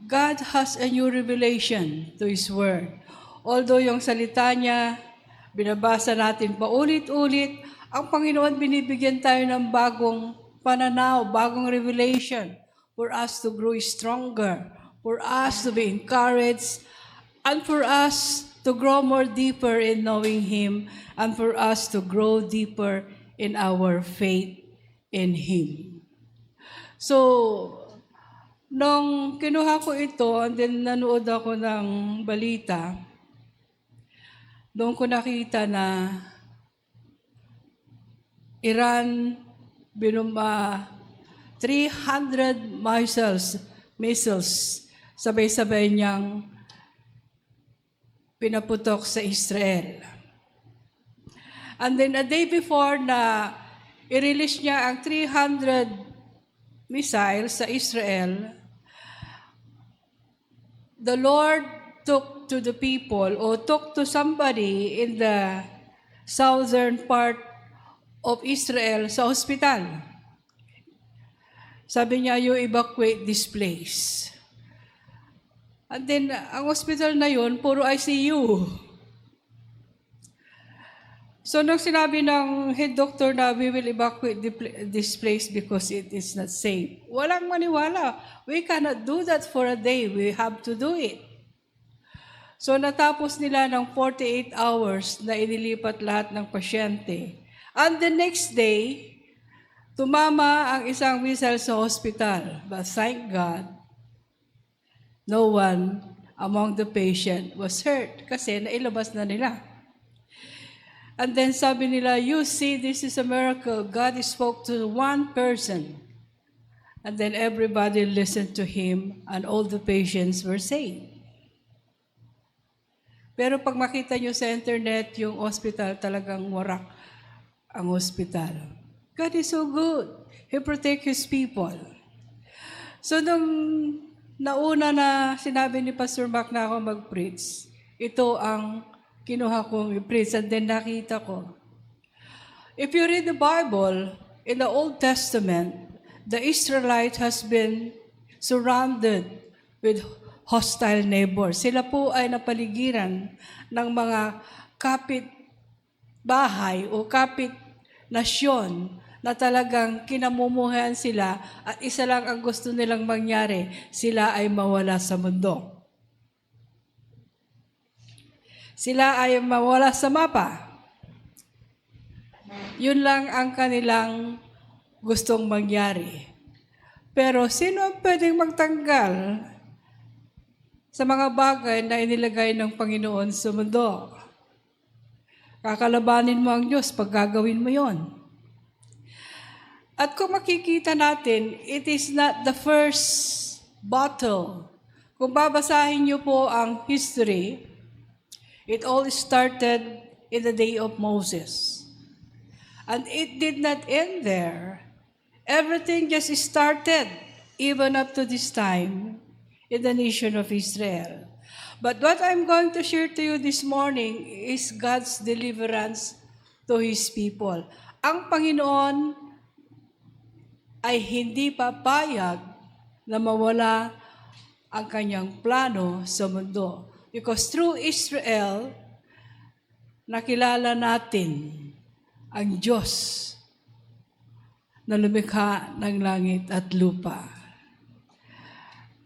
God has a new revelation to His Word. Although yung salita niya, binabasa natin paulit-ulit, ang Panginoon binibigyan tayo ng bagong pananaw, bagong revelation for us to grow stronger, for us to be encouraged, and for us to grow more deeper in knowing Him, and for us to grow deeper in our faith in Him. So, nung kinuha ko ito, and then nanood ako ng balita, doon ko nakita na Iran binumba 300 missiles sabay-sabay niyang pinaputok sa Israel. And then a day before na i-release niya ang 300 missiles sa Israel, the Lord took to the people or took to somebody in the southern part of Israel sa hospital. Sabi niya, you evacuate this place. And then, ang hospital na yun, puro ICU. So, nung sinabi ng head doctor na we will evacuate this place because it is not safe, walang maniwala. We cannot do that for a day. We have to do it. So, natapos nila ng 48 hours na inilipat lahat ng pasyente. And the next day, tumama ang isang missile sa hospital. But thank God, no one among the patient was hurt kasi nailabas na nila. And then sabi nila, you see, this is a miracle. God spoke to one person. And then everybody listened to him and all the patients were saved. Pero pag makita nyo sa internet, yung hospital talagang warak ang hospital. God is so good. He protects His people. So nung nauna na sinabi ni Pastor Mac na ako mag-preach, ito ang kinuha kong i-preach and then nakita ko. If you read the Bible, in the Old Testament, the Israelites has been surrounded with hostile neighbors. Sila po ay napaligiran ng mga kapit-bahay o kapit-nasyon na talagang kinamumuhayan sila at isa lang ang gusto nilang mangyari, sila ay mawala sa mundo. Sila ay mawala sa mapa. Yun lang ang kanilang gustong mangyari. Pero sino ang pwedeng magtanggal sa mga bagay na inilagay ng Panginoon sa mundo? Kakalabanin mo ang Diyos pag gagawin mo yon. At kung makikita natin, it is not the first battle. Kung babasahin niyo po ang history, it all started in the day of Moses. And it did not end there. Everything just started, even up to this time, in the nation of Israel. But what I'm going to share to you this morning is God's deliverance to His people. Ang Panginoon ay hindi papayag na mawala ang kanyang plano sa mundo. Because through Israel, nakilala natin ang Diyos na lumikha ng langit at lupa.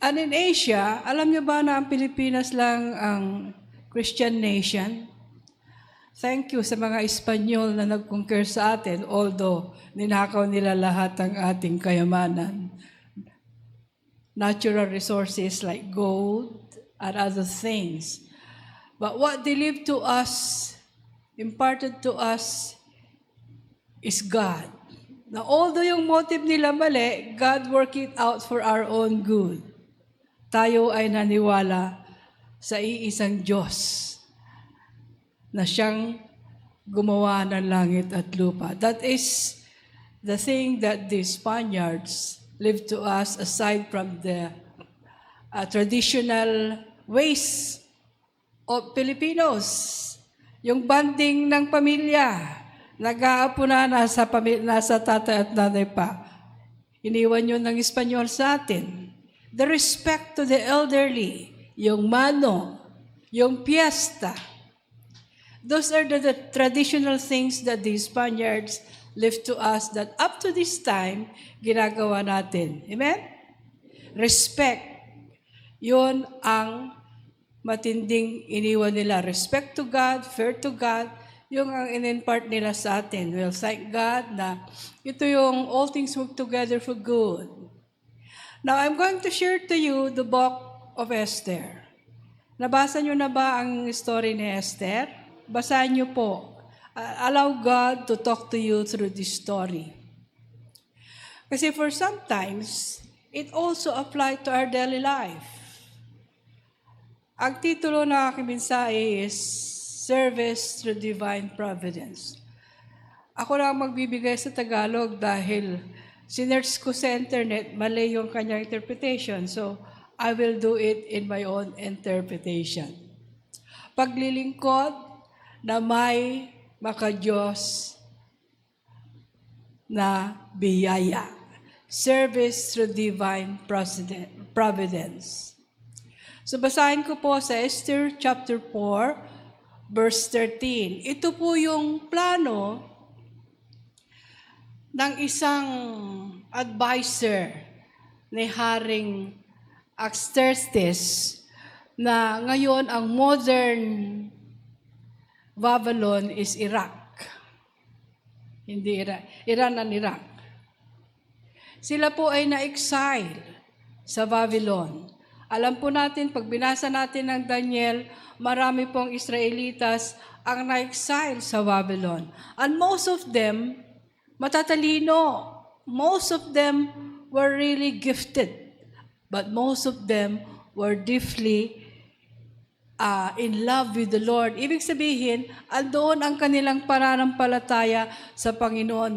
And in Asia, alam niyo ba na ang Pilipinas lang ang Christian nation? Thank you sa mga Espanyol na nag-conquer sa atin, although ninakaw nila lahat ang ating kayamanan. Natural resources like gold, and other things. But what they leave to us, imparted to us, is God. Now, although yung motive nila mali, God work it out for our own good. Tayo ay naniwala sa iisang Diyos na siyang gumawa ng langit at lupa. That is the thing that the Spaniards leave to us aside from the traditional ways of Filipinos. Yung bonding ng pamilya, nag-aapo na nasa tatay at nanay pa. Iniwan yun ng Espanyol sa atin. the respect to the elderly, yung mano, yung fiesta. Those are the traditional things that the Spaniards left to us that up to this time, ginagawa natin. Amen? Respect. Yun ang matinding iniwan nila. Respect to God, fear to God, yung ang in-impart nila sa atin. Well, thank God na ito yung all things work together for good. Now, I'm going to share to you the book of Esther. Nabasa nyo na ba ang story ni Esther? Basahin nyo po. Allow God to talk to you through this story. Kasi for sometimes, it also applies to our daily life. Ang titulo ng aking mensahe is Service through Divine Providence. Ako lang magbibigay sa Tagalog dahil sinerch ko sa internet, mali yung kanyang interpretation. So, I will do it in my own interpretation. Paglilingkod na may maka-Diyos na biyaya. Service through Divine Providence. So, basahin ko po sa Esther chapter 4, verse 13. Ito po yung plano ng isang advisor ni Haring Artaxerxes na ngayon ang modern Babylon is Iraq. Hindi Iran. Iran and Iraq. Sila po ay na-exile sa Babylon. Alam po natin, pag binasa natin ng Daniel, marami pong Israelitas ang na-exile sa Babylon. And most of them, matatalino. Most of them were really gifted. But most of them were deeply in love with the Lord. Ibig sabihin, andoon ang kanilang pananampalataya sa Panginoon.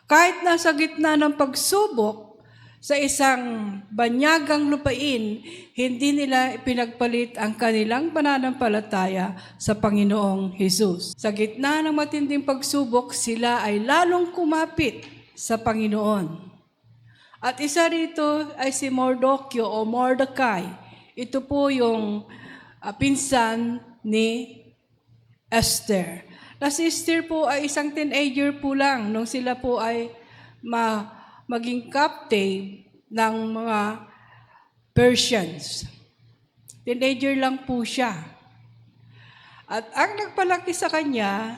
Kahit nasa gitna ng pagsubok sa isang banyagang lupain, hindi nila pinagpalit ang kanilang pananampalataya sa Panginoong Hesus. Sa gitna ng matinding pagsubok, sila ay lalong kumapit sa Panginoon. At isa rito ay si Mordecai o Mordecai. Ito po yung pinsan ni Esther. Na si Esther po ay isang teenager po lang nung sila po ay maging captive ng mga Persians. Teenager lang po siya. At ang nagpalaki sa kanya,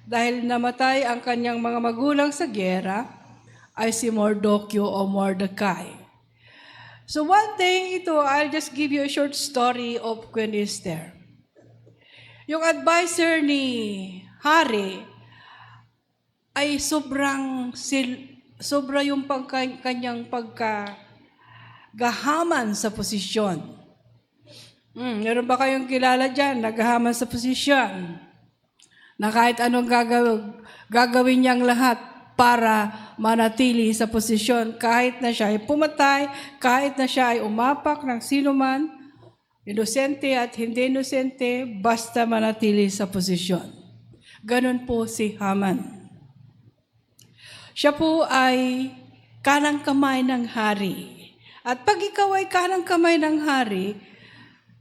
dahil namatay ang kanyang mga magulang sa giyera, ay si Mordecai o Mordecai. So one day, I'll just give you a short story of Queen Esther. Yung advisor ni Hari ay sobra yung kanyang pagkagahaman sa posisyon. Meron ba kayong kilala dyan, nagahaman sa posisyon? Na kahit anong gagawin niyang lahat para manatili sa posisyon, kahit na siya ay pumatay, kahit na siya ay umapak ng sinuman, inosente at hindi inosente, basta manatili sa posisyon. Ganon po si Haman. Siya po ay kanang kamay ng hari. At pag ikaw ay kanang kamay ng hari,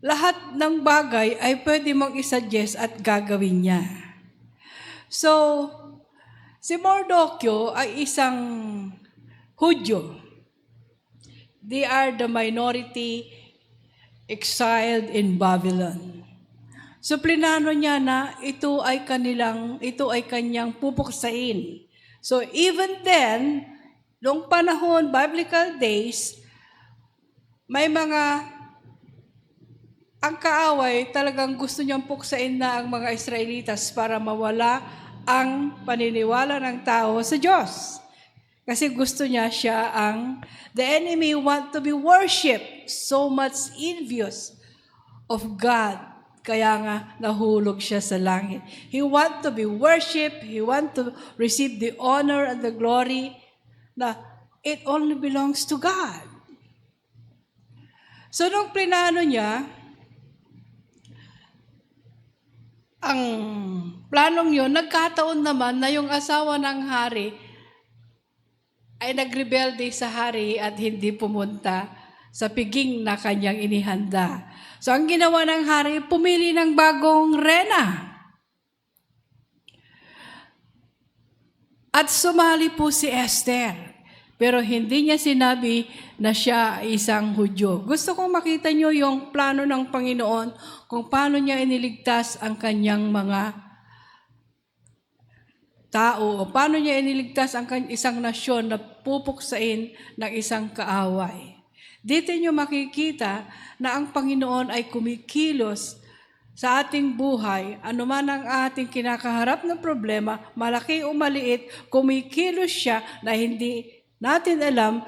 lahat ng bagay ay pwede mong isuggest at gagawin niya. So, si Mordecai ay isang Hudyo. They are the minority exiled in Babylon. So, plinano niya na ito ay kanyang pupuksain. So, even then, noong panahon, biblical days, may ang kaaway talagang gusto niyang puksain na ang mga Israelitas para mawala ang paniniwala ng tao sa Diyos. Kasi gusto niya the enemy want to be worshipped, so much envious of God. Kaya nga nahulog siya sa langit. He want to be worshipped, he want to receive the honor and the glory na it only belongs to God. So nung plinano niya, ang planong yun, nagkataon naman na yung asawa ng hari ay nagrebelde sa hari at hindi pumunta sa piging na kanyang inihanda. So ang ginawa ng hari, pumili ng bagong rena. At sumali po si Esther. Pero hindi niya sinabi na siya ay isang Hudyo. Gusto kong makita niyo yung plano ng Panginoon kung paano niya iniligtas ang kanyang mga tao o paano niya iniligtas ang isang nasyon na pupuksain ng isang kaaway. Dito niyo makikita na ang Panginoon ay kumikilos sa ating buhay, anuman ang ating kinakaharap na problema, malaki o maliit, kumikilos siya na hindi natin alam,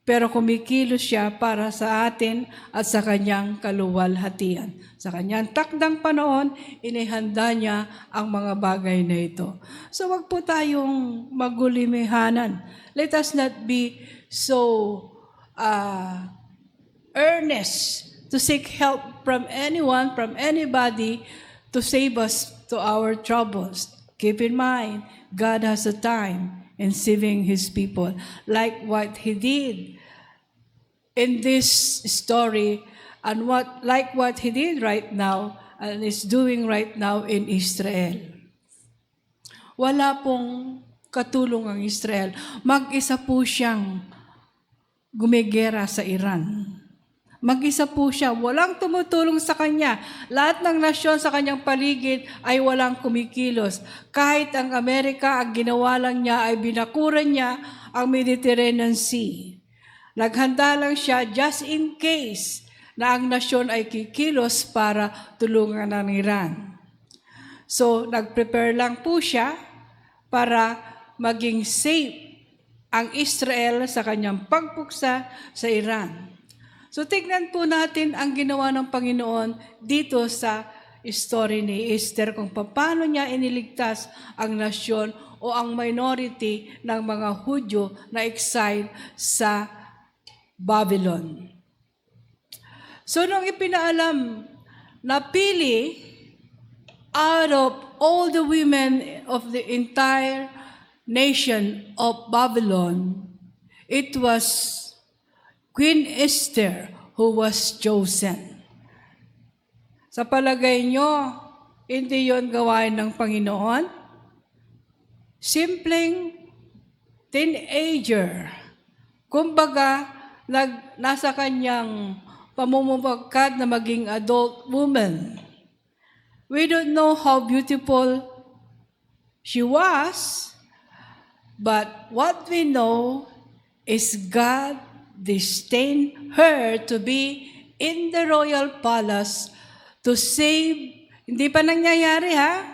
pero kumikilos siya para sa atin at sa kanyang kaluwalhatian. Sa kanyang takdang panahon, inihanda niya ang mga bagay na ito. So wag po tayong magulimihanan. Let us not be so earnest to seek help from anyone, from anybody, to save us to our troubles. Keep in mind, God has a time in saving His people, like what He did in this story, and like what He did right now, and is doing right now in Israel. Wala pong katulong ang Israel. Mag-isa po siyang gumigera sa Iran. Mag-isa po siya, walang tumutulong sa kanya. Lahat ng nasyon sa kanyang paligid ay walang kumikilos. Kahit ang Amerika, ang ginawa lang niya ay binakuran niya ang Mediterranean Sea. Naghanda lang siya just in case na ang nasyon ay kikilos para tulungan ang Iran. So, nag-prepare lang po siya para maging safe ang Israel sa kanyang pagpuksa sa Iran. So tignan po natin ang ginawa ng Panginoon dito sa story ni Esther kung paano niya iniligtas ang nasyon o ang minority ng mga Hudyo na exile sa Babylon. So nung ipinaalam na pili out of all the women of the entire nation of Babylon, it was Queen Esther who was chosen. Sa palagay nyo, hindi yon gawain ng Panginoon? Simpleng teenager. Kumbaga, nasa kanyang pamumupagkat na maging adult woman. We don't know how beautiful she was, but what we know is God destined her to be in the royal palace to save. Hindi pa nangyayari, ha?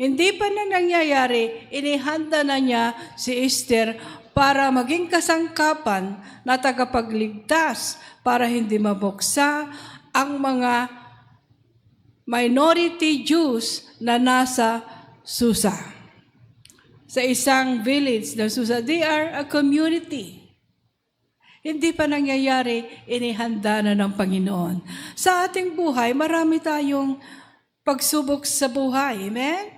Hindi pa na nangyayari, inihanda na niya si Esther para maging kasangkapan na tagapagligtas para hindi mabuksa ang mga minority Jews na nasa Susa. Sa isang village na Susa, they are a community. Hindi pa nangyayari, inihanda na ng Panginoon. Sa ating buhay, marami tayong pagsubok sa buhay. Amen?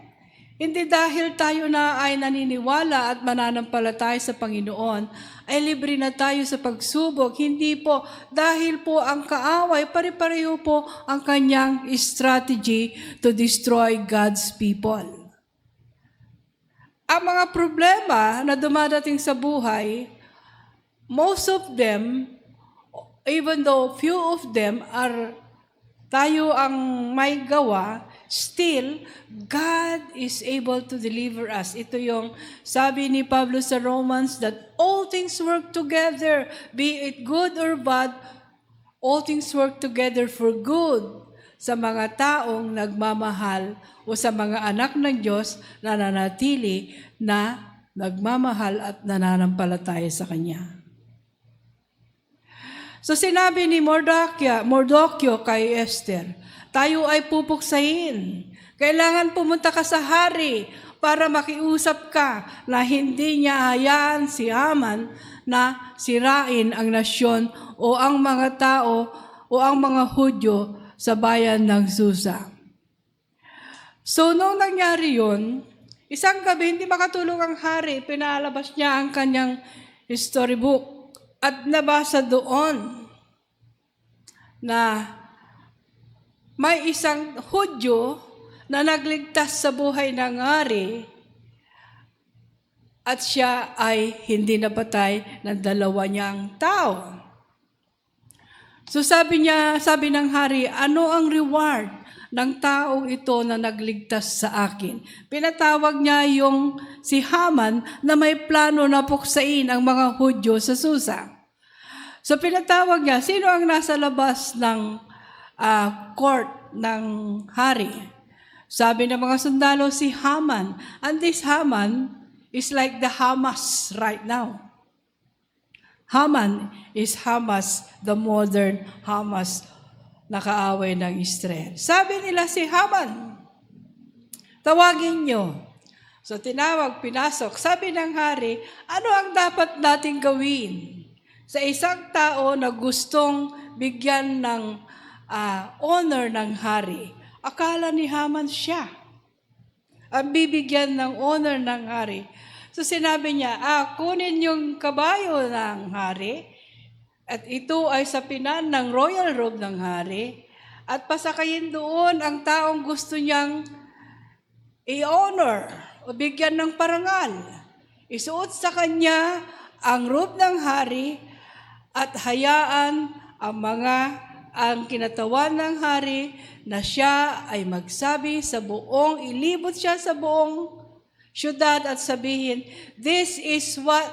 Hindi dahil tayo na ay naniniwala at mananampalataya sa Panginoon, ay libre na tayo sa pagsubok. Hindi po, dahil po ang kaaway, pare-pareho po ang kanyang strategy to destroy God's people. Ang mga problema na dumadating sa buhay, most of them, even though few of them are tayo ang may gawa, still, God is able to deliver us. Ito yung sabi ni Pablo sa Romans that all things work together, be it good or bad, all things work together for good sa mga taong nagmamahal o sa mga anak ng Diyos na nanatili na nagmamahal at nananampalataya sa Kanya. So sinabi ni Mordokyo kay Esther, tayo ay pupuksahin. Kailangan pumunta ka sa hari para makiusap ka na hindi niya hayaan si Haman na sirain ang nasyon o ang mga tao o ang mga Hudyo sa bayan ng Susa. So nung nangyari yun, isang gabi hindi makatulog ang hari, pinalabas niya ang kanyang storybook at nabasa doon na may isang Hudyo na nagligtas sa buhay ng hari at siya ay hindi napatay ng dalawa niyang tao. So sabi ng hari, ano ang reward ng taong ito na nagligtas sa akin? Pinatawag niya yung si Haman na may plano na puksain ang mga Hudyo sa Susa. So pinatawag niya, sino ang nasa labas ng court ng hari? Sabi ng mga sundalo, si Haman. And this Haman is like the Hamas right now. Haman is Hamas, the modern Hamas na kaaway ng Israel. Sabi nila si Haman, tawagin nyo. So tinawag, pinasok. Sabi ng hari, ano ang dapat nating gawin sa isang tao na gustong bigyan ng honor ng hari? Akala ni Haman siya ang bibigyan ng honor ng hari. So sinabi niya, kunin yung kabayo ng hari at ito ay sapinan ng royal robe ng hari at pasakayin doon ang taong gusto niyang i-honor o bigyan ng parangal. Isuot sa kanya ang robe ng hari at hayaan ang kinatawan ng hari na siya ay magsabi ilibot siya sa buong syudad at sabihin, this is what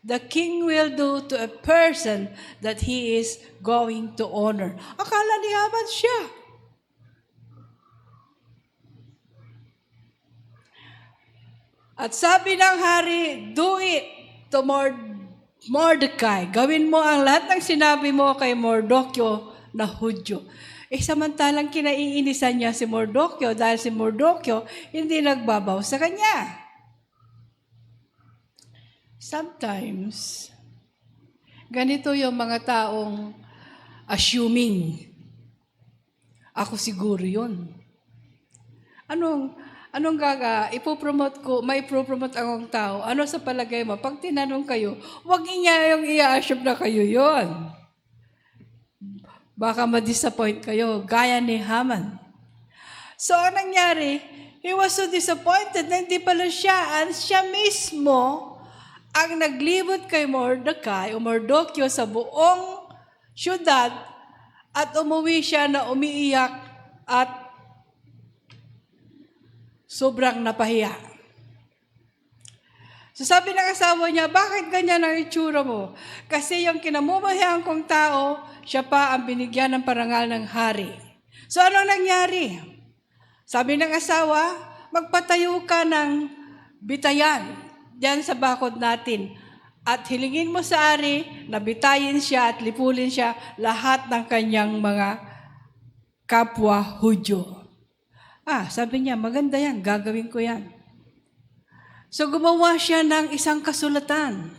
the king will do to a person that he is going to honor. Akala ni Haman siya. At sabi ng hari, do it to Mordecai. Gawin mo ang lahat ng sinabi mo kay Mordokyo na Hudyo. Samantalang kinaiinisan niya si Mordokyo dahil si Mordokyo hindi nagbabaw sa kanya. Sometimes, ganito yung mga taong assuming. Ako siguro yun. Anong ipopromote ko, may ipopromote akong tao. Ano sa palagay mo? Pag tinanong kayo, huwag niya yung i-assume na kayo yun. Baka ma-disappoint kayo, gaya ni Haman. So, anong nangyari? He was so disappointed na hindi pala siya. And siya mismo ang naglibot kay Mordecai o Mordokyo sa buong syudad at umuwi siya na umiiyak at sobrang napahiya. So sabi ng asawa niya, bakit ganyan ang itsura mo? Kasi yung kinamumuhian kong tao, siya pa ang binigyan ng parangal ng hari. So ano nangyari? Sabi ng asawa, magpatayo ka ng bitayan diyan sa bakod natin at hilingin mo sa hari na bitayin siya at lipulin siya lahat ng kanyang mga kapwa Hudyo. Sabi niya, maganda yan, gagawin ko yan. So gumawa siya ng isang kasulatan.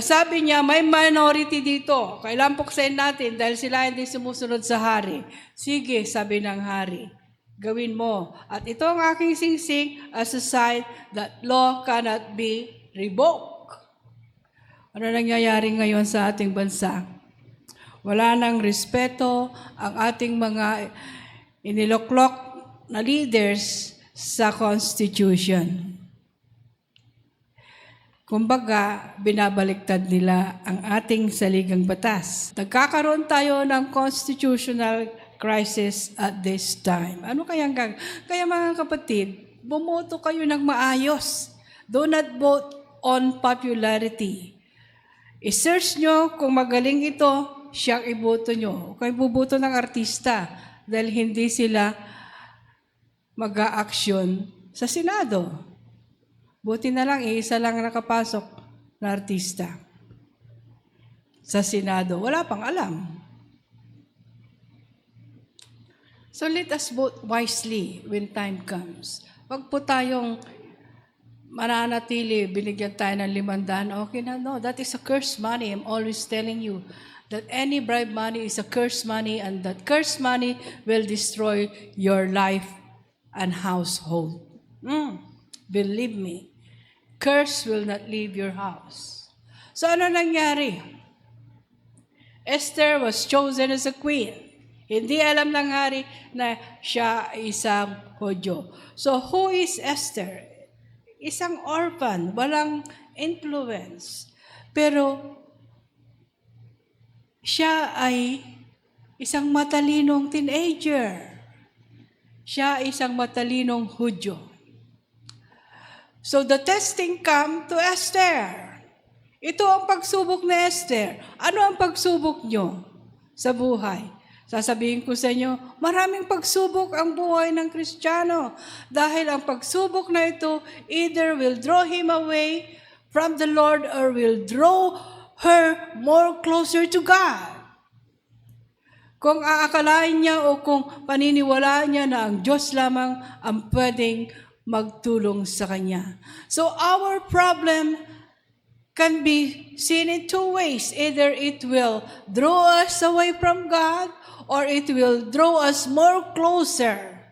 Sabi niya, may minority dito. Kailan puksain natin dahil sila hindi sumusunod sa hari. Sige, sabi ng hari, gawin mo. At ito ang aking singsing as a sign that law cannot be revoked. Ano nangyayari ngayon sa ating bansa? Wala nang respeto ang ating mga iniloklok na leaders sa Constitution. Kumbaga, binabaliktad nila ang ating saligang batas. Nagkakaroon tayo ng constitutional crisis at this time. Ano kaya mga kapatid, bumoto kayo ng maayos. Do not vote on popularity. I-search nyo kung magaling ito, siyang iboto nyo. Kung ibuboto ng artista dahil hindi sila mag-a-aksyon sa Senado. Buti na lang, isa lang nakapasok na artista sa Senado. Wala pang alam. So let us vote wisely when time comes. Wag po tayong mananatili, binigyan tayo ng 500. Okay na, no. That is a cursed money. I'm always telling you that any bribe money is a cursed money and that cursed money will destroy your life and household. Believe me. Curse will not leave your house. So ano nangyari? Esther was chosen as a queen. Hindi alam ng hari na siya ay isang Hudyo. So, who is Esther? Isang orphan, walang influence. Pero, siya ay isang matalinong teenager. Siya ay isang matalinong Hudyo. So, the testing come to Esther. Ito ang pagsubok ni Esther. Ano ang pagsubok nyo sa buhay? Sasabihin ko sa inyo, maraming pagsubok ang buhay ng Kristiyano. Dahil ang pagsubok na ito either will draw him away from the Lord or will draw her more closer to God. Kung aakalain niya o kung paniniwalaan niya na ang Diyos lamang ang pwedeng magtulong sa kanya. So our problem can be seen in two ways. Either it will draw us away from God or it will draw us more closer,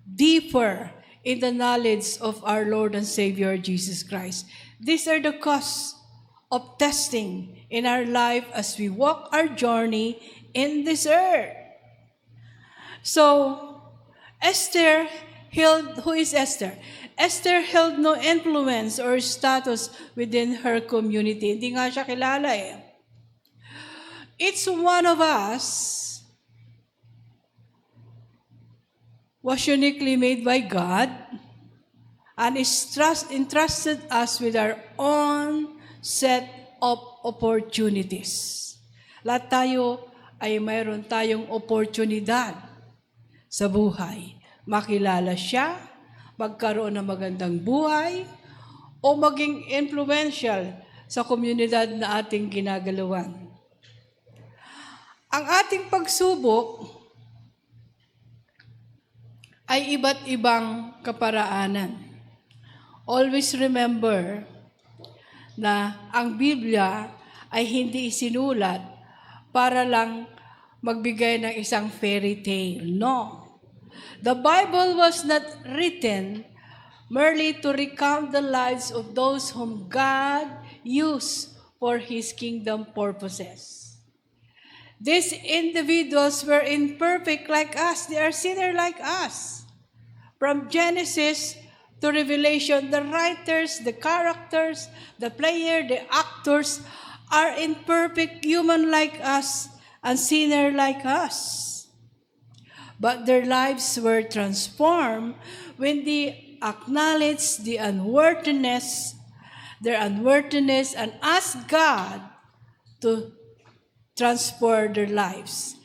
deeper in the knowledge of our Lord and Savior Jesus Christ. These are the costs of testing in our life as we walk our journey in this earth. So, Esther who is Esther? Esther held no influence or status within her community. Hindi nga siya kilala eh. Each one of us was uniquely made by God and is entrusted us with our own set of opportunities. Lahat tayo ay mayroon tayong oportunidad sa buhay. Makilala siya, magkaroon ng magandang buhay, o maging influential sa komunidad na ating ginagalawan. Ang ating pagsubok ay iba't ibang kaparaanan. Always remember na ang Biblia ay hindi isinulat para lang magbigay ng isang fairy tale. No. The Bible was not written merely to recount the lives of those whom God used for His kingdom purposes. These individuals were imperfect like us. They are sinners like us. From Genesis to Revelation, the writers, the characters, the player, the actors are imperfect human like us and sinner like us. But their lives were transformed when they acknowledged their unworthiness, and asked God to transform their lives.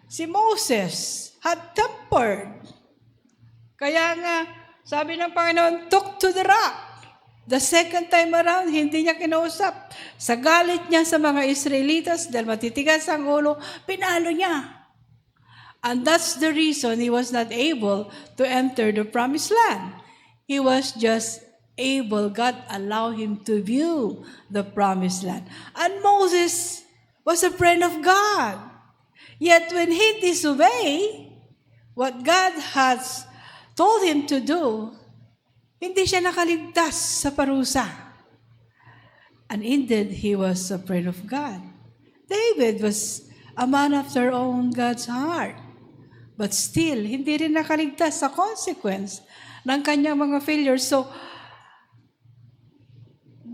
Si Moses had tempered. Kaya nga, sabi ng Panginoon, talk to the rock. The second time around, hindi niya kinausap. Sa galit niya sa mga Israelitas, dahil matitigas ang ulo, pinalo niya. And that's the reason he was not able to enter the promised land. He was just able, God allowed him to view the promised land. And Moses was a friend of God. Yet when he disobeyed what God has told him to do, hindi siya nakaligtas sa parusa. And indeed, he was a friend of God. David was a man after God's heart. But still, hindi rin nakaligtas sa consequence ng kanyang mga failures. So,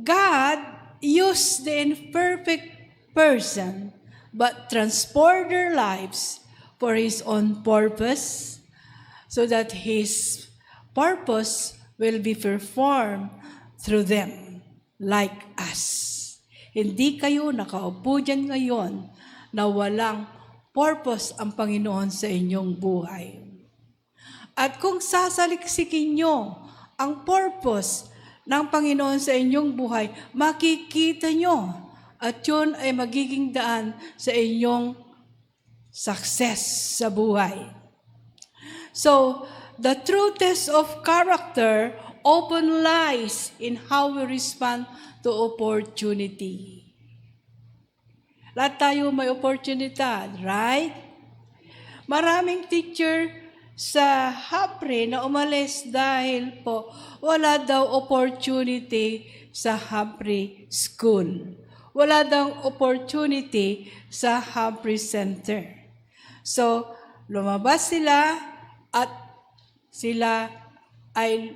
God used the imperfect person but transformed their lives for His own purpose so that His purpose will be performed through them like us. Hindi kayo nakaupo dyan ngayon na walang purpose ang Panginoon sa inyong buhay. At kung sasaliksikin nyo ang purpose ng Panginoon sa inyong buhay, makikita nyo at yun ay magiging daan sa inyong success sa buhay. So, the true test of character often lies in how we respond to opportunity. Lahat tayo may oportunidad, right? Maraming teacher sa Hapre na umalis dahil po wala daw opportunity sa Hapre School. Wala daw opportunity sa Hapre Center. So, lumabas sila at sila ay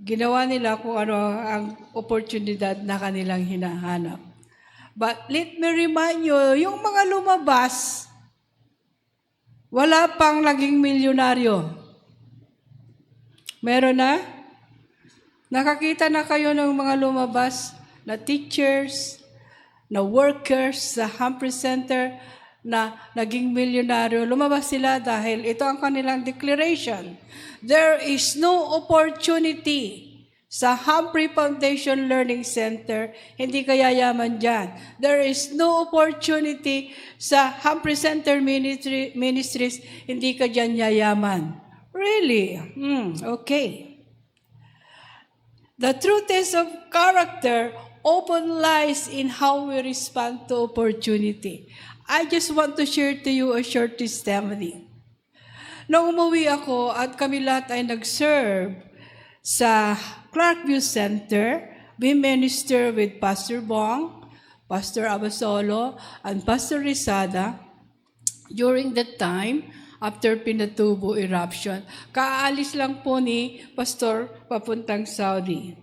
ginawa nila kung ano ang oportunidad na kanilang hinahanap. But let me remind you, yung mga lumabas, wala pang naging milyonaryo. Meron na? Nakakita na kayo ng mga lumabas na teachers, na workers sa Humphrey Center na naging milyonaryo. Lumabas sila dahil ito ang kanilang declaration. There is no opportunity sa Humphrey Foundation Learning Center, hindi ka yayaman dyan. There is no opportunity sa Humphrey Center Ministries, hindi ka dyan yayaman. Really? Okay. The true test of character often lies in how we respond to opportunity. I just want to share to you a short testimony. Nung umuwi ako at kami lahat ay nag-serve sa Clarkview Center, we minister with Pastor Bong, Pastor Abasolo, and Pastor Rizada during that time after Pinatubo eruption. Kaalis lang po ni Pastor papuntang Saudi.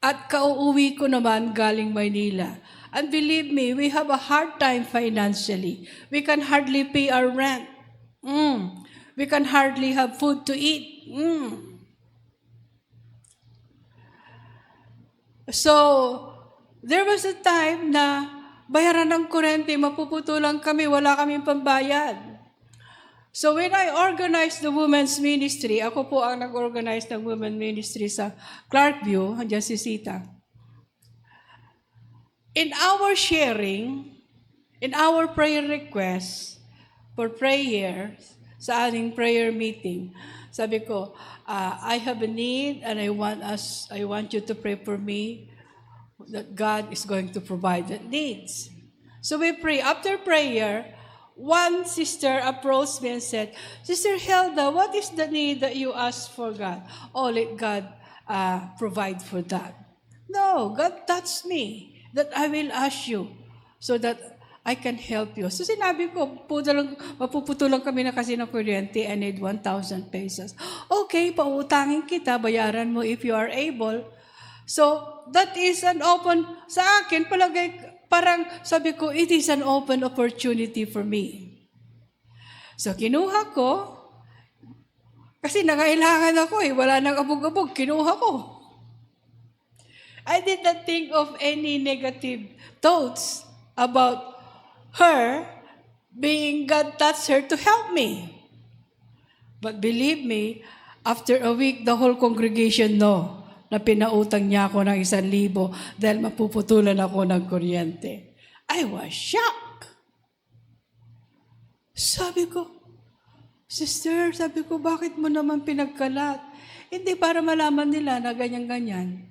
At kauuwi ko naman galing Maynila. And believe me, we have a hard time financially. We can hardly pay our rent. We can hardly have food to eat. So, there was a time na bayaran ng kuryente, mapuputulan kami, wala kaming pambayad. So when I organized the women's ministry, ako po ang nag-organize ng women's ministry sa Clarkview, andyan si Sita. In our sharing, in our prayer requests for prayers, sa ating prayer meeting, sabi ko, I have a need and I want you to pray for me that God is going to provide that needs. So we pray. After prayer, one sister approached me and said, Sister Hilda, what is the need that you ask for God? Oh, let God provide for that. No, God touched me that I will ask you so that I can help you. So sinabi ko, mapuputulang kami na kasi ng kuryente, I need 1,000 pesos. Okay, pautangin kita, bayaran mo if you are able. So that is an open, sa akin, parang sabi ko, it is an open opportunity for me. So kinuha ko, kasi nangailangan ako wala nang abog-abog, kinuha ko. I did not think of any negative thoughts about her being God touched her to help me. But believe me, after a week, the whole congregation know na pinautang niya ako ng 1,000 dahil mapuputulan ako ng kuryente. I was shocked. Sabi ko, Sister, sabi ko, bakit mo naman pinagkalat? Hindi para malaman nila na ganyan-ganyan.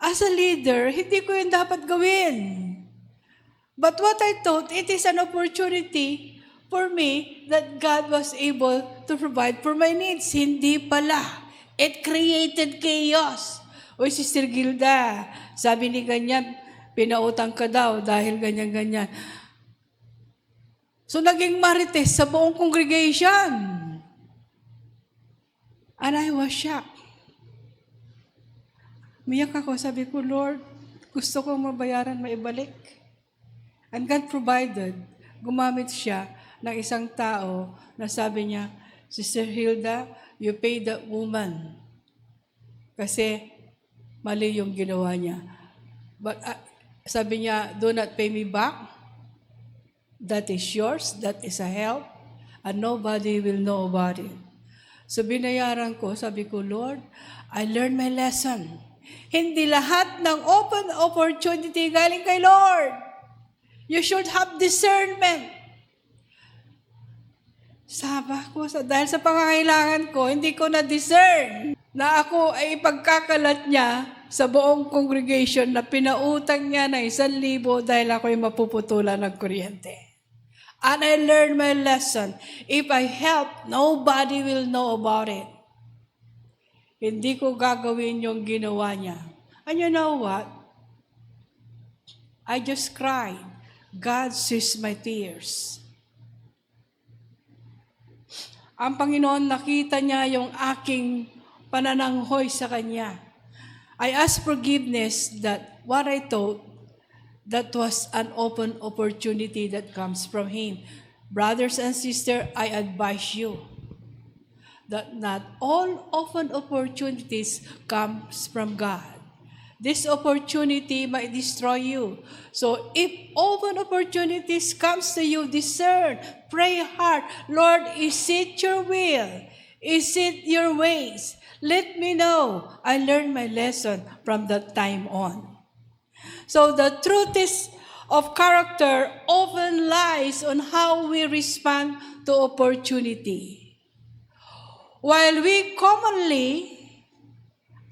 As a leader, hindi ko yun dapat gawin. But what I thought, it is an opportunity for me that God was able to provide for my needs. Hindi pala. It created chaos. Uy, Sister Gilda, sabi ni ganyan, pinautang ka daw dahil ganyan-ganyan. So, naging marites sa buong congregation. And I was shocked. Miyak ako, sabi ko, Lord, gusto kong mabayaran, maibalik. And God provided. Gumamit siya ng isang tao na sabi niya, Sister Hilda, you pay that woman. Kasi mali yung ginawa niya. But sabi niya, do not pay me back. That is yours. That is a help. And nobody will know about it. So binayaran ko, sabi ko, Lord, I learned my lesson. Hindi lahat ng open opportunity galing kay Lord. You should have discernment. Sabi ko, dahil sa pangangailangan ko, hindi ko na-discern na ako ay ipagkakalat niya sa buong congregation na pinautang niya ng 1,000 dahil ako ay mapuputulan ng kuryente. And I learned my lesson. If I help, nobody will know about it. Hindi ko gagawin yung ginawa niya. And you know what? I just cried. God sees my tears. ang Panginoon nakita niya yung aking panananghoy sa Kanya. I ask forgiveness that what I thought, that was an open opportunity that comes from Him. Brothers and sisters, I advise you that not all open opportunities comes from God. This opportunity might destroy you. So if open opportunities comes to you, discern, pray hard. Lord, is it your will? Is it your ways? Let me know. I learned my lesson from that time on. So the truth is of character often lies on how we respond to opportunity. While we commonly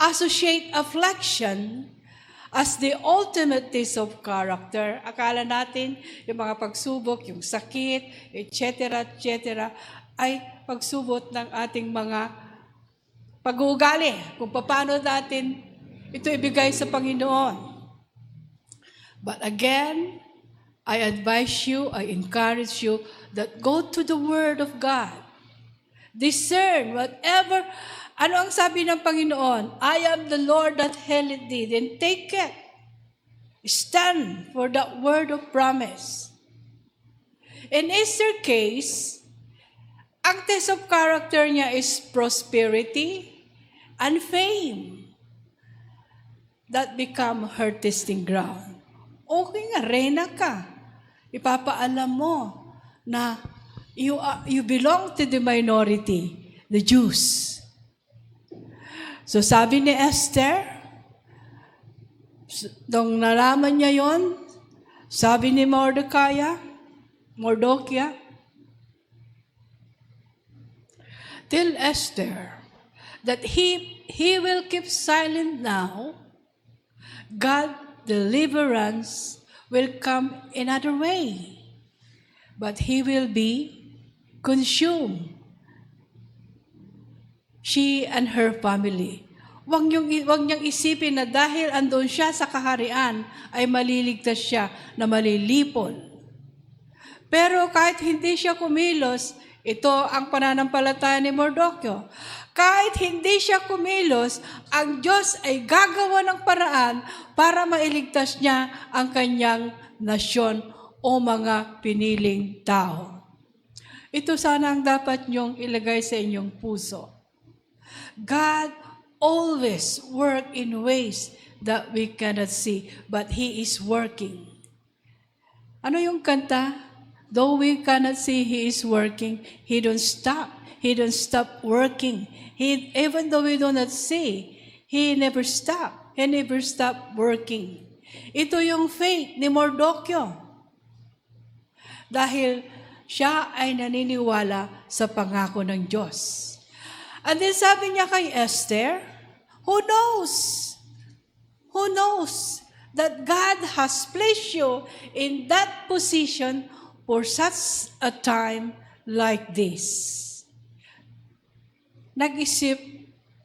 associate affliction as the ultimate test of character, akala natin yung mga pagsubok, yung sakit, etc., etc., ay pagsubot ng ating mga pag-uugali, kung paano natin ito ibigay sa Panginoon. But again, I advise you, I encourage you that go to the Word of God. Discern whatever, ano ang sabi ng Panginoon? I am the Lord that healeth thee. Then take it. Stand for that word of promise. In Esther's case, ang test of character niya is prosperity and fame that become her testing ground. Okay nga, reyna ka. Ipapaalam mo na you belong to the minority, the Jews. So sabi ni Esther, nung nalaman niya yon, sabi ni Mordecai, tell Esther that he will keep silent now. God deliverance will come another way, but he will be consumed. She and her family. Huwag niyang isipin na dahil andun siya sa kaharian, ay maliligtas siya na malilipol. Pero kahit hindi siya kumilos, ito ang pananampalataya ni Mordecai. Kahit hindi siya kumilos, ang Diyos ay gagawa ng paraan para mailigtas niya ang kanyang nasyon o mga piniling tao. Ito sana ang dapat niyong ilagay sa inyong puso. God always work in ways that we cannot see, but He is working. Ano yung kanta? Though we cannot see He is working, He don't stop. He don't stop working. Even though we do not see, He never stop. He never stop working. Ito yung faith ni Mordecai. Dahil siya ay naniniwala sa pangako ng Diyos. And then sabi niya kay Esther, who knows that God has placed you in that position for such a time like this? Nag-isip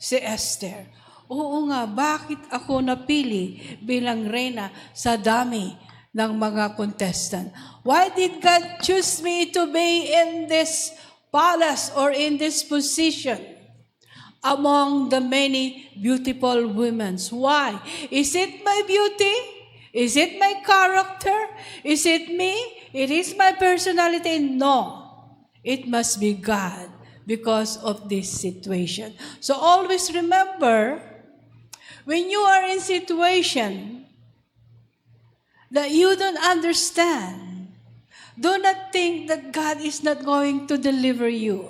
si Esther, oo nga, bakit ako napili bilang reyna sa dami ng mga contestant? Why did God choose me to be in this palace or in this position among the many beautiful women? Why? Is it my beauty? Is it my character? Is it me? It is my personality? No. It must be God because of this situation. So always remember, when you are in situation that you don't understand, do not think that God is not going to deliver you.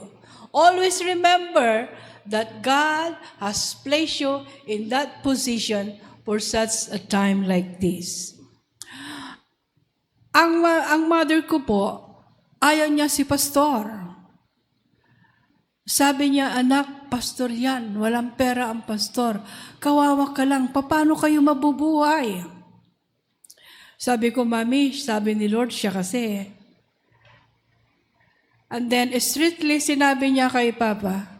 Always remember that God has placed you in that position for such a time like this. Ang mother ko po, ayaw niya si pastor. Sabi niya, anak, pastor yan. Walang pera ang pastor. Kawawa ka lang. Paano kayo mabubuhay? Sabi ko, Mami, sabi ni Lord, siya kasi. And then, strictly sinabi niya kay Papa,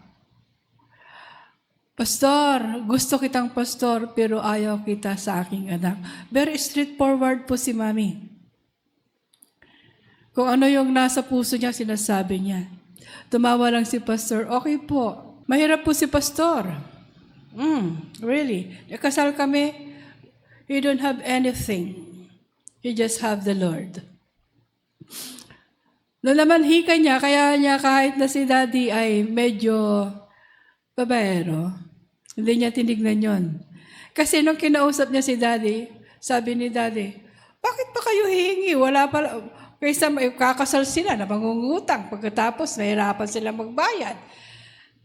Pastor, gusto kitang pastor, pero ayaw kita sa aking anak. Very straightforward po si Mami. Kung ano yung nasa puso niya, sinasabi niya. Tumawa lang si pastor, okay po. Mahirap po si pastor. Really? Kasal kami, he don't have anything. He just have the Lord. Noong naman hika niya, kaya niya kahit na si daddy ay medyo babaero, hindi niya tinignan yon. Kasi nung kinausap niya si daddy, sabi ni daddy, bakit pa kayo hihingi? Wala pala, kaysa kakasal sila na mangungutang, pagkatapos nahirapan sila magbayad.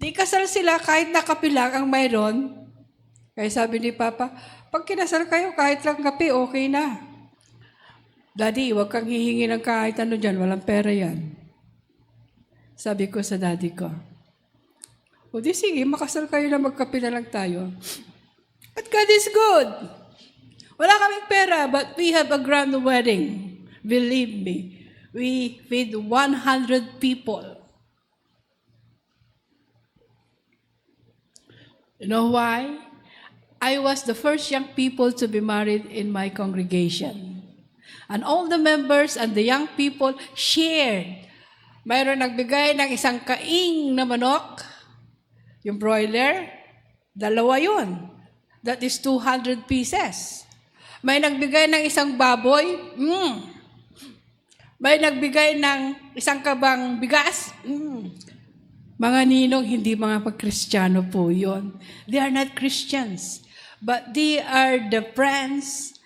Di kasal sila kahit nakapilang ang mayroon. Kaya sabi ni Papa, pag kinasal kayo, kahit lang kape, okay na. Daddy, huwag kang hihingi ng kahit ano dyan, walang pera yan. Sabi ko sa daddy ko, o di sige, makasal kayo na magkape na lang tayo. But God is good. Wala kaming pera, but we have a grand wedding. Believe me, we feed 100 people. You know why? I was the first young people to be married in my congregation. And all the members and the young people shared. Mayroon nagbigay ng isang kaing na manok, yung broiler, 2 yun. That is 200 pieces. May nagbigay ng isang baboy, May nagbigay ng isang kabang bigas, Mga ninong, hindi mga pag-Kristiyano po yun. They are not Christians. But they are the friends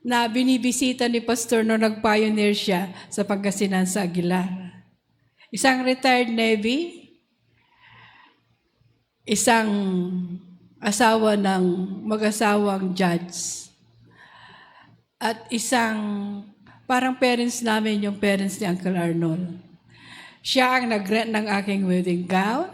na binibisita ni Pastor nung nag-pioneer siya sa Pangasinan sa Aguilar. Isang retired Navy, isang asawa ng mag-asawang judge, at isang parang parents namin, yung parents ni Uncle Arnold. Siya ang nag-rent ng aking wedding gown.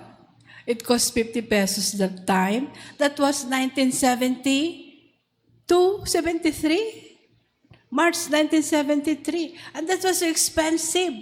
It cost 50 pesos that time. That was 1972, 73? March 1973. And that was so expensive.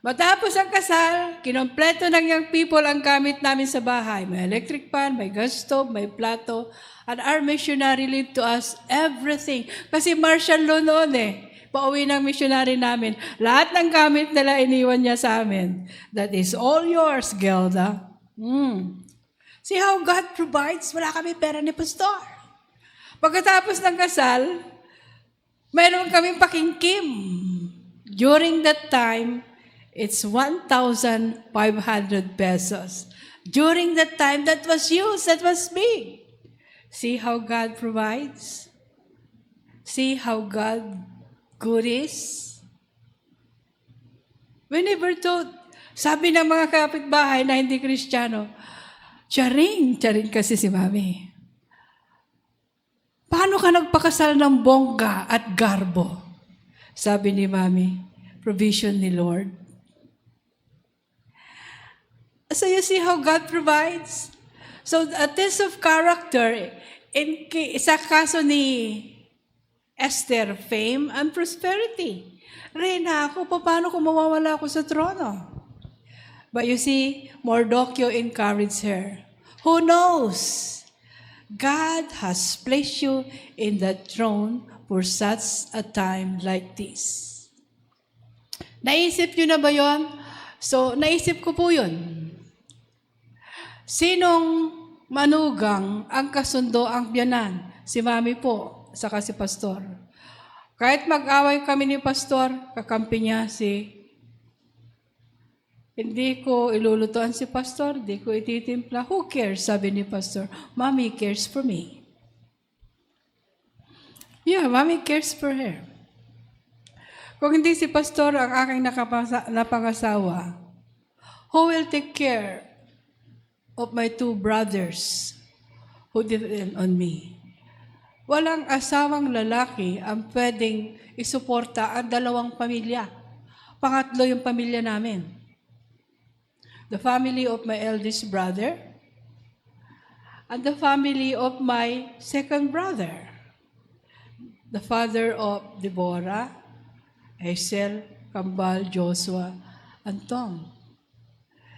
Matapos ang kasal, kinompleto ng young people ang gamit namin sa bahay. May electric pan, may gas stove, may plato. And our missionary leave to us everything. Kasi martial law noon Pauwi ng missionary namin. Lahat ng gamit nila iniwan niya sa amin. That is all yours, Gelda. See how God provides? Wala kami pera ni Pastor. Pagkatapos ng kasal, mayroon kaming pakingkim. During that time, it's 1,500 pesos. During that time, that was used, that was big. See how God provides? See how God good is? We never thought. Sabi ng mga kapitbahay na hindi Kristiyano, charing kasi si Mami. Paano ka nagpakasal ng bongga at garbo? Sabi ni Mami, provision ni Lord. So you see how God provides? So a test of character, sa kaso ni Esther, fame and prosperity. Reyna ako, paano kung mawawala ako sa trono? But you see, Mordecai encouraged her. Who knows? God has placed you in the throne for such a time like this. Naisip nyo na ba yun? So, naisip ko po yun. Sinong manugang ang kasundo ang biyanan? Si Mami po, saka si Pastor. Kahit mag-away kami ni Pastor, kakampi niya hindi ko ilulutuan si Pastor, hindi ko ititimpla. Who cares? Sabi ni Pastor, Mommy cares for me. Yeah, Mommy cares for her. Kung hindi si Pastor ang aking napangasawa, who will take care of my 2 brothers who depend on me? Walang asawang lalaki ang pwedeng isuporta ang 2 pamilya. Pangatlo yung pamilya namin. The family of my eldest brother and the family of my second brother. The father of Deborah, Hazel, Kambal, Joshua, and Tom.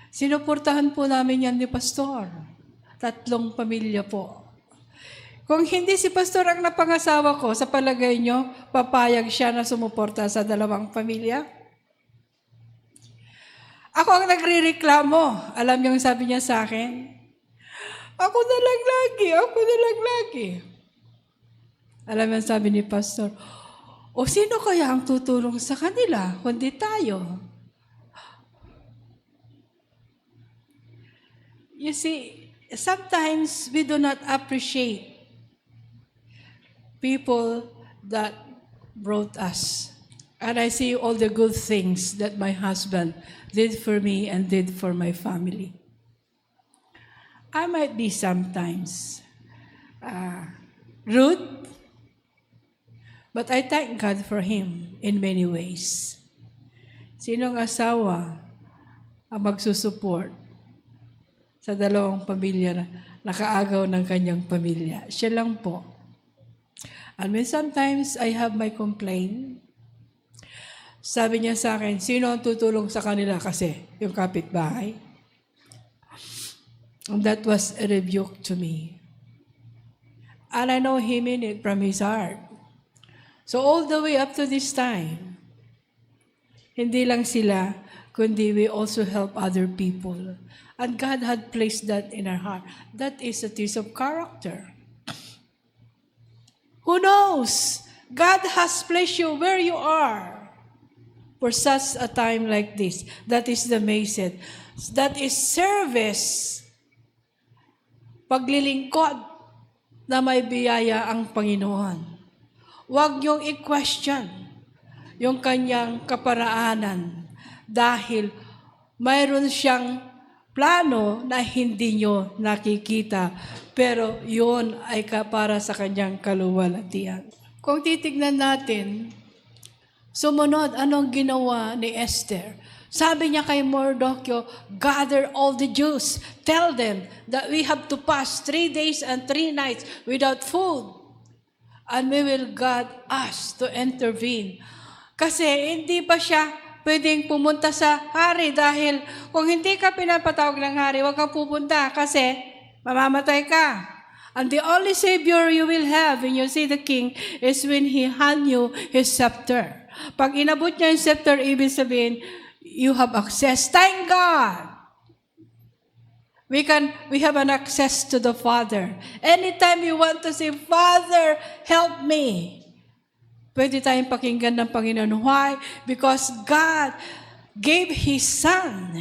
Sinuportahan po namin yan ni Pastor. 3 pamilya po. Kung hindi si Pastor ang napangasawa ko, sa palagay nyo, papayag siya na sumuporta sa 2 pamilya? Ako ang nagre-reklamo. Alam niyo ang sabi niya sa akin? Ako na lang lagi. Alam mo ang sabi ni Pastor, o sino kaya ang tutulong sa kanila, kundi tayo? You see, sometimes we do not appreciate people that brought us. And I see all the good things that my husband did for me and did for my family. I might be sometimes rude, but I thank God for him in many ways. Sinong asawa ang magsusupport sa dalawang pamilya na nakaagaw ng kanyang pamilya? Siya lang po. And when sometimes I have my complaint, sabi niya sa akin, sino ang tutulong sa kanila kasi? Yung kapitbahay. And that was a rebuke to me. And I know he meant it from his heart. So all the way up to this time, hindi lang sila, kundi we also help other people. And God had placed that in our heart. That is a test of character. Who knows? God has placed you where you are for such a time like this. That is the message. That is service. Paglilingkod na may biyaya ang Panginoon. Huwag niyong i-question yung kanyang kaparaanan dahil mayroon siyang plano na hindi nyo nakikita, pero yun ay para sa kanyang kaluwalhatian. Kung titignan natin, sumunod, anong ginawa ni Esther? Sabi niya kay Mordecai, gather all the Jews. Tell them that we have to pass 3 days and 3 nights without food. And we will God us to intervene. Kasi hindi pa siya pwedeng pumunta sa hari dahil kung hindi ka pinapatawag ng hari, huwag kang pupunta kasi mamamatay ka. And the only Savior you will have when you see the King is when He hand you His scepter. Pag inabot niya yung scepter, ibig sabihin, you have access. Thank God! We have an access to the Father. Anytime you want to say, Father, help me. Pwede tayong pakinggan ng Panginoon. Why? Because God gave His Son.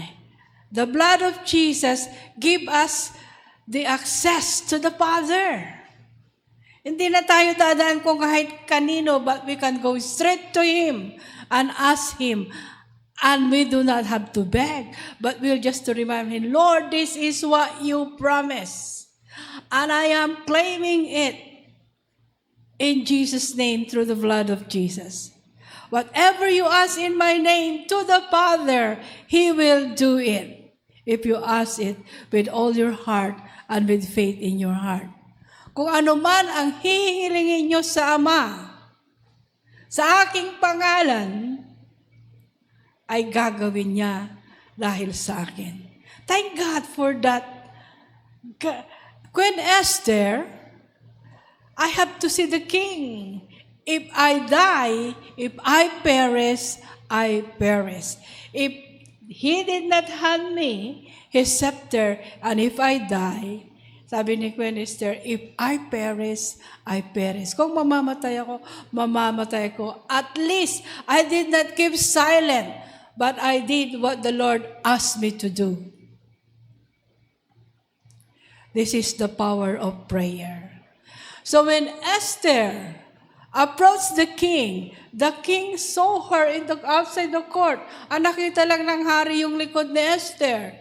The blood of Jesus gave us the access to the Father. Hindi na tayo dadaan kung kahit kanino, but we can go straight to Him and ask Him. And we do not have to beg, but we'll just to remind Him, Lord, this is what you promised. And I am claiming it in Jesus' name through the blood of Jesus. Whatever you ask in my name to the Father, He will do it. If you ask it with all your heart and with faith in your heart. Kung ano man ang hihilingin nyo sa Ama, sa aking pangalan, ay gagawin niya dahil sa akin. Thank God for that. Queen Esther, I have to see the king. If I die, if I perish, I perish. If he did not hand me his scepter, and if I die, sabi ni Queen Esther, if I perish, I perish. Kung mamamatay ako, mamamatay ako. At least, I did not keep silent, but I did what the Lord asked me to do. This is the power of prayer. So when Esther approached the king saw her outside the court. Nakita lang ng hari yung likod ni Esther.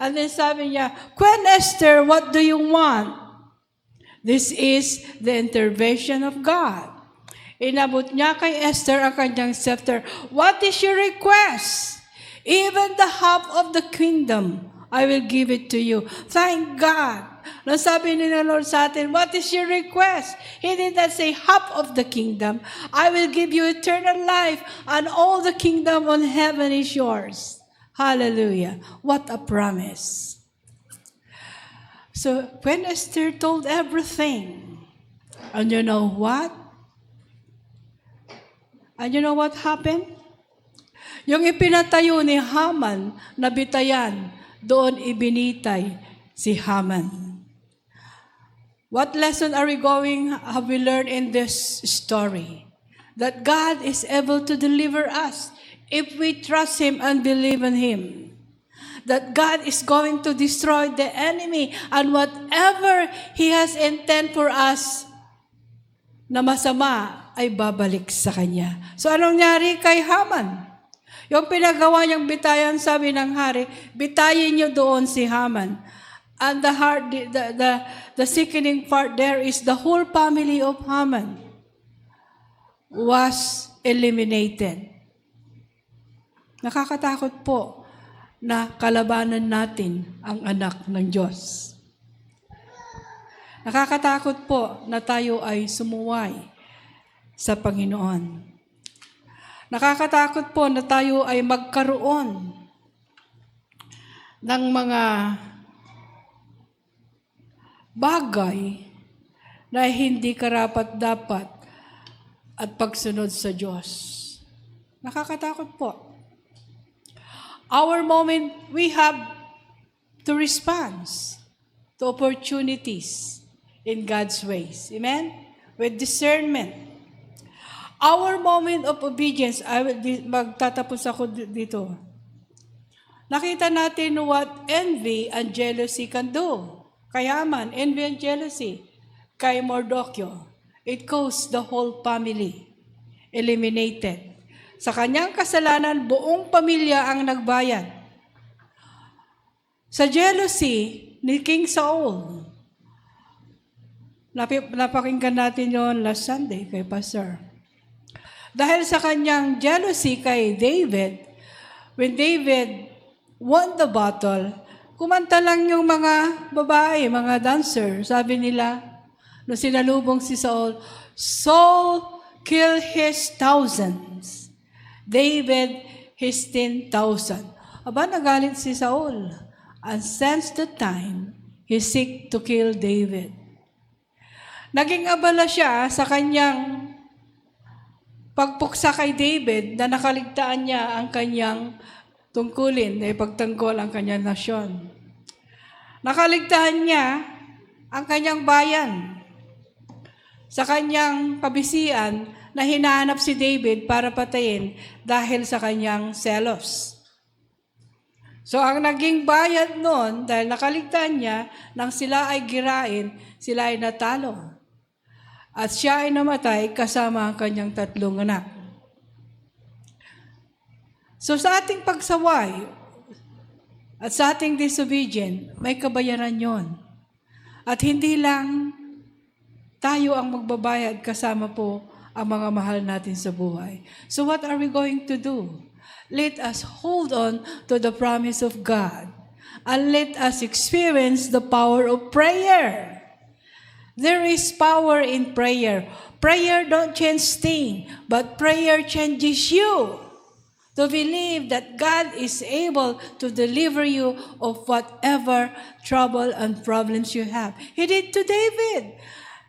And then sabi niya, Queen Esther, what do you want? This is the intervention of God. Inabot niya kay Esther ang kanyang scepter. What is your request? Even the half of the kingdom, I will give it to you. Thank God. Nasabi ni the Lord sa atin, what is your request? He did not say half of the kingdom. I will give you eternal life, and all the kingdom on heaven is yours. Hallelujah. What a promise. So when Esther told everything, and you know what? And you know what happened? Yung ipinatayo ni Haman na bitayan, doon ibinitay si Haman. What lesson have we learned in this story? That God is able to deliver us if we trust Him and believe in Him. That God is going to destroy the enemy, and whatever He has intent for us na masama ay babalik sa Kanya. So anong nangyari kay Haman? Yung pinagawa niyang bitayan, sabi ng hari, bitayin niyo doon si Haman. And the sickening part there is the whole family of Haman was eliminated. Nakakatakot po na kalabanan natin ang anak ng Diyos. Nakakatakot po na tayo ay sumuway sa Panginoon. Nakakatakot po na tayo ay magkaroon ng mga bagay na hindi karapat-dapat at pagsunod sa Diyos. Nakakatakot po. Our moment, we have to respond to opportunities in God's ways. Amen? With discernment. Our moment of obedience, magtatapos ako dito. Nakita natin what envy and jealousy can do. Kaya man, envy and jealousy, kay Mordokyo, it caused the whole family eliminated. Sa kanyang kasalanan, buong pamilya ang nagbayad. Sa jealousy ni King Saul, napakinggan natin yon last Sunday kay Pastor. Dahil sa kanyang jealousy kay David, when David won the battle, kumanta lang yung mga babae, mga dancer. Sabi nila, nung sinalubong si Saul, Saul killed his thousands, David his 10,000. Aba, nagalit si Saul. And since the time, he seek to kill David. Naging abala siya sa kanyang pagpuksa kay David na nakaligtaan niya ang kanyang tungkulin na ipagtanggol ang kanyang nasyon. Nakaligtaan niya ang kanyang bayan sa kanyang kabisian na hinahanap si David para patayin dahil sa kanyang selos. So ang naging bayad noon, dahil nakaligtaan niya, nang sila ay girain, sila ay natalo. At siya ay namatay kasama ang kanyang 3 anak. So sa ating pagsaway at sa ating disobedient, may kabayaran yon. At hindi lang tayo ang magbabayad kasama po ang mga mahal natin sa buhay. So what are we going to do? Let us hold on to the promise of God and let us experience the power of prayer. There is power in prayer. Prayer don't change things, but prayer changes you to believe that God is able to deliver you of whatever trouble and problems you have. He did to David.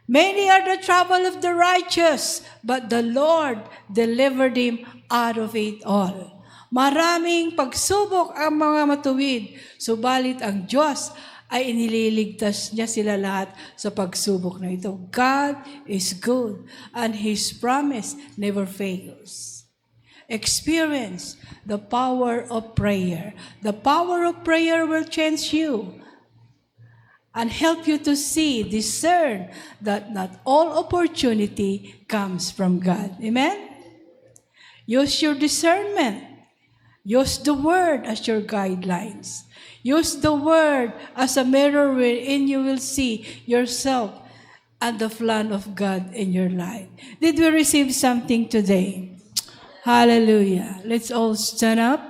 Many are the trouble of the righteous, but the Lord delivered him out of it all. Maraming pagsubok ang mga matuwid, subalit ang Diyos ay inililigtas niya sila lahat sa pagsubok na ito. God is good and His promise never fails. Experience the power of prayer. The power of prayer will change you and help you to discern that not all opportunity comes from God. Amen? Use your discernment. Use the Word as your guidelines. Use the Word as a mirror wherein you will see yourself and the plan of God in your life. Did we receive something today? Hallelujah. Let's all stand up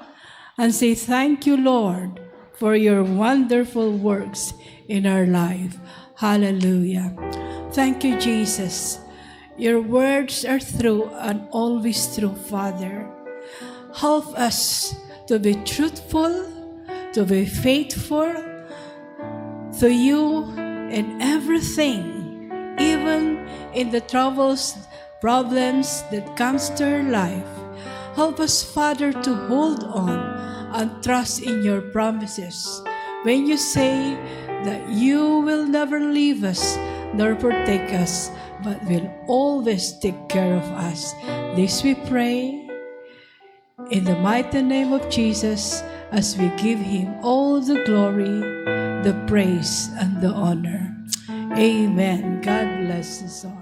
and say, thank you, Lord, for your wonderful works in our life. Hallelujah. Thank you, Jesus. Your words are true and always true, Father. Help us to be truthful, to be faithful to you in everything, even in the troubles, problems that comes to our life. Help us, Father, to hold on and trust in your promises. When you say that you will never leave us nor forsake us, but will always take care of us. This we pray in the mighty name of Jesus, as we give him all the glory, the praise, and the honor. Amen. God bless us all.